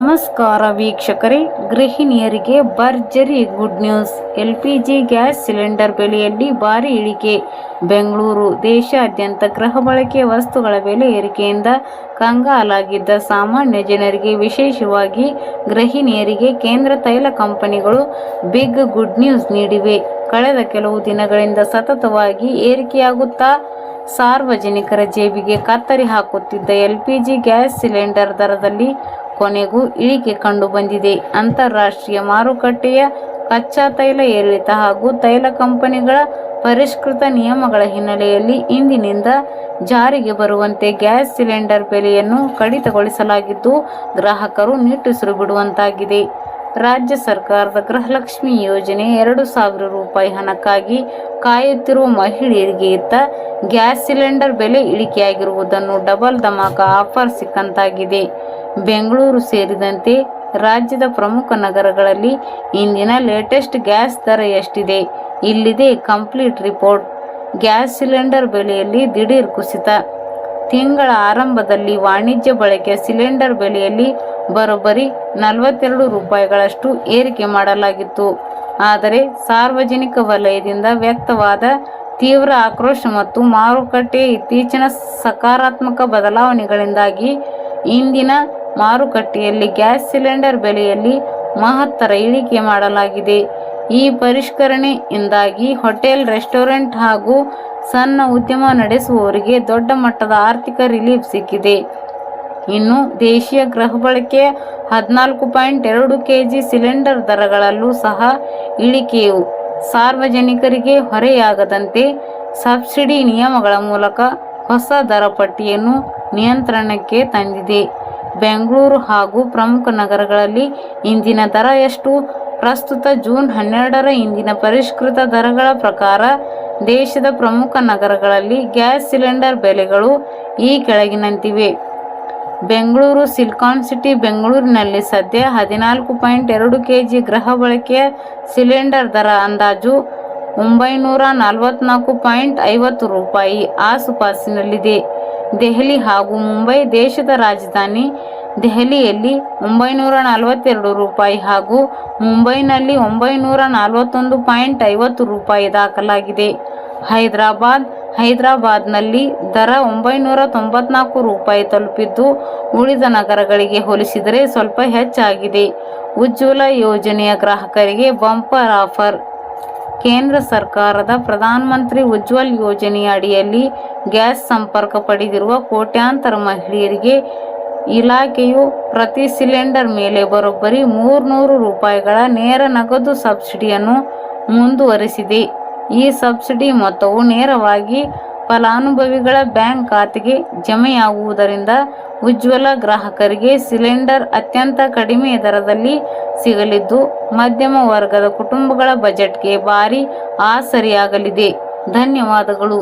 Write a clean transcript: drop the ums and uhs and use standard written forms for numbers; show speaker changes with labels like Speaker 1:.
Speaker 1: ನಮಸ್ಕಾರ ವೀಕ್ಷಕರೇ, ಗೃಹಿಣಿಯರಿಗೆ ಭರ್ಜರಿ good news. LPG gas cylinder ಬೆಲೆಯಲ್ಲಿ ಭಾರಿ ಇಳಿಕೆ. ಬೆಂಗಳೂರು: ದೇಶಾದ್ಯಂತ ಗೃಹ ಬಳಕೆ ವಸ್ತುಗಳ ಬೆಲೆ ಏರಿಕೆಯಿಂದ ಕಂಗಾಲಾಗಿದ್ದ ಸಾಮಾನ್ಯ ಜನರಿಗೆ, ವಿಶೇಷವಾಗಿ ಗೃಹಿಣಿಯರಿಗೆ ಕೇಂದ್ರ ತೈಲ ಕಂಪನಿಗಳು ಬಿಗ್ ಗುಡ್ ನ್ಯೂಸ್ ನೀಡಿವೆ. ಕಳೆದ ಕೆಲವು ದಿನಗಳಿಂದ ಸತತವಾಗಿ ಏರಿಕೆಯಾಗುತ್ತಾ ಸಾರ್ವಜನಿಕರ ಜೇಬಿಗೆ ಕತ್ತರಿ ಹಾಕುತ್ತಿದ್ದ ಎಲ್ಪಿಜಿ ಗ್ಯಾಸ್ ಸಿಲಿಂಡರ್ ದರದಲ್ಲಿ ಕೊನೆಗೂ ಇಳಿಕೆ ಕಂಡುಬಂದಿದೆ. ಅಂತಾರಾಷ್ಟ್ರೀಯ ಮಾರುಕಟ್ಟೆಯ ಕಚ್ಚಾ ತೈಲ ಏರಿಳಿತ ಹಾಗೂ ತೈಲ ಕಂಪನಿಗಳ ಪರಿಷ್ಕೃತ ನಿಯಮಗಳ ಹಿನ್ನೆಲೆಯಲ್ಲಿ ಇಂದಿನಿಂದ ಜಾರಿಗೆ ಬರುವಂತೆ ಗ್ಯಾಸ್ ಸಿಲಿಂಡರ್ ಬೆಲೆಯನ್ನು ಕಡಿತಗೊಳಿಸಲಾಗಿದ್ದು, ಗ್ರಾಹಕರು ನಿಟ್ಟುಸಿರು ಬಿಡುವಂತಾಗಿದೆ. ರಾಜ್ಯ ಸರ್ಕಾರದ ಗೃಹಲಕ್ಷ್ಮಿ ಯೋಜನೆ 2,000 ರೂಪಾಯಿ ಹಣಕ್ಕಾಗಿ ಕಾಯುತ್ತಿರುವ ಮಹಿಳೆಯರಿಗೆ ಇತ್ತ ಗ್ಯಾಸ್ ಸಿಲಿಂಡರ್ ಬೆಲೆ ಇಳಿಕೆಯಾಗಿರುವುದನ್ನು ಡಬಲ್ ಧಮಾಕ ಆಫರ್ ಸಿಕ್ಕಂತಾಗಿದೆ. ಬೆಂಗಳೂರು ಸೇರಿದಂತೆ ರಾಜ್ಯದ ಪ್ರಮುಖ ನಗರಗಳಲ್ಲಿ ಇಂದಿನ ಲೇಟೆಸ್ಟ್ ಗ್ಯಾಸ್ ದರ ಎಷ್ಟಿದೆ? ಇಲ್ಲಿದೆ ಕಂಪ್ಲೀಟ್ ರಿಪೋರ್ಟ್. ಗ್ಯಾಸ್ ಸಿಲಿಂಡರ್ ಬೆಲೆಯಲ್ಲಿ ದಿಢೀರ್ ಕುಸಿತ. ತಿಂಗಳ ಆರಂಭದಲ್ಲಿ ವಾಣಿಜ್ಯ ಬಳಕೆಯ ಸಿಲಿಂಡರ್ ಬೆಲೆಯಲ್ಲಿ ಬರೋಬ್ಬರಿ 42 ರೂಪಾಯಿಗಳಷ್ಟು ಏರಿಕೆ ಮಾಡಲಾಗಿತ್ತು. ಆದರೆ ಸಾರ್ವಜನಿಕ ವಲಯದಿಂದ ವ್ಯಕ್ತವಾದ ತೀವ್ರ ಆಕ್ರೋಶ ಮತ್ತು ಮಾರುಕಟ್ಟೆಯ ಇತ್ತೀಚಿನ ಸಕಾರಾತ್ಮಕ ಬದಲಾವಣೆಗಳಿಂದಾಗಿ ಇಂದಿನ ಮಾರುಕಟ್ಟೆಯಲ್ಲಿ ಗ್ಯಾಸ್ ಸಿಲಿಂಡರ್ ಬೆಲೆಯಲ್ಲಿ ಮಹತ್ತರ ಇಳಿಕೆ ಮಾಡಲಾಗಿದೆ. ಈ ಪರಿಷ್ಕರಣೆಯಿಂದಾಗಿ ಹೋಟೆಲ್, ರೆಸ್ಟೋರೆಂಟ್ ಹಾಗೂ ಸಣ್ಣ ಉದ್ಯಮ ನಡೆಸುವವರಿಗೆ ದೊಡ್ಡ ಮಟ್ಟದ ಆರ್ಥಿಕ ರಿಲೀಫ್ ಸಿಕ್ಕಿದೆ. ಇನ್ನು ದೇಶೀಯ ಗೃಹ ಬಳಕೆಯ 14.2 ಕೆಜಿ ಸಿಲಿಂಡರ್ ದರಗಳಲ್ಲೂ ಸಹ ಇಳಿಕೆಯು ಸಾರ್ವಜನಿಕರಿಗೆ ಹೊರೆಯಾಗದಂತೆ ಸಬ್ಸಿಡಿ ನಿಯಮಗಳ ಮೂಲಕ ಹೊಸ ದರ ಪಟ್ಟಿಯನ್ನು ನಿಯಂತ್ರಣಕ್ಕೆ ತಂದಿದೆ. ಬೆಂಗಳೂರು ಹಾಗೂ ಪ್ರಮುಖ ನಗರಗಳಲ್ಲಿ ಇಂದಿನ ದರ ಎಷ್ಟು? ಪ್ರಸ್ತುತ ಜೂನ್ 12ರ ಇಂದಿನ ಪರಿಷ್ಕೃತ ದರಗಳ ಪ್ರಕಾರ ದೇಶದ ಪ್ರಮುಖ ನಗರಗಳಲ್ಲಿ ಗ್ಯಾಸ್ ಸಿಲಿಂಡರ್ ಬೆಲೆಗಳು ಈ ಕೆಳಗಿನಂತಿವೆ. ಬೆಂಗಳೂರು: ಸಿಲಿಕಾನ್ ಸಿಟಿ ಬೆಂಗಳೂರಿನಲ್ಲಿ ಸದ್ಯ 14.2 ಕೆಜಿ ಗೃಹ ಬಳಕೆಯ ಸಿಲಿಂಡರ್ ದರ ಅಂದಾಜು 944.50 ರೂಪಾಯಿ ಆಸುಪಾಸಿನಲ್ಲಿದೆ. ದೆಹಲಿ ಹಾಗೂ ಮುಂಬೈ: ದೇಶದ ರಾಜಧಾನಿ ದೆಹಲಿಯಲ್ಲಿ 942 ರೂಪಾಯಿ ಹಾಗೂ ಮುಂಬೈನಲ್ಲಿ 941.50 ರೂಪಾಯಿ ದಾಖಲಾಗಿದೆ. ಹೈದರಾಬಾದ್ನಲ್ಲಿ ದರ 994 ರೂಪಾಯಿ ತಲುಪಿದ್ದು, ಉಳಿದ ನಗರಗಳಿಗೆ ಹೋಲಿಸಿದರೆ ಸ್ವಲ್ಪ ಹೆಚ್ಚಾಗಿದೆ. ಉಜ್ವಲ ಯೋಜನೆಯ ಗ್ರಾಹಕರಿಗೆ ಬಂಪರ್ ಆಫರ್. ಕೇಂದ್ರ ಸರ್ಕಾರದ ಪ್ರಧಾನಮಂತ್ರಿ ಉಜ್ವಲ್ ಯೋಜನೆಯ ಅಡಿಯಲ್ಲಿ ಗ್ಯಾಸ್ ಸಂಪರ್ಕ ಪಡೆದಿರುವ ಕೋಟ್ಯಾಂತರ ಮಹಿಳೆಯರಿಗೆ ಇಲಾಖೆಯು ಪ್ರತಿ ಸಿಲಿಂಡರ್ ಮೇಲೆ ಬರೋಬ್ಬರಿ 300 ರೂಪಾಯಿಗಳ ನೇರ ನಗದು ಸಬ್ಸಿಡಿಯನ್ನು ಮುಂದುವರೆಸಿದೆ. ಈ ಸಬ್ಸಿಡಿ ಮೊತ್ತವು ನೇರವಾಗಿ ಫಲಾನುಭವಿಗಳ ಬ್ಯಾಂಕ್ ಖಾತೆಗೆ ಜಮೆಯಾಗುವುದರಿಂದ ಉಜ್ವಲ ಗ್ರಾಹಕರಿಗೆ ಸಿಲಿಂಡರ್ ಅತ್ಯಂತ ಕಡಿಮೆ ದರದಲ್ಲಿ ಸಿಗಲಿದ್ದು, ಮಧ್ಯಮ ವರ್ಗದ ಕುಟುಂಬಗಳ ಬಜೆಟ್ಗೆ ಭಾರೀ ಆಸರೆಯಾಗಲಿದೆ. ಧನ್ಯವಾದಗಳು.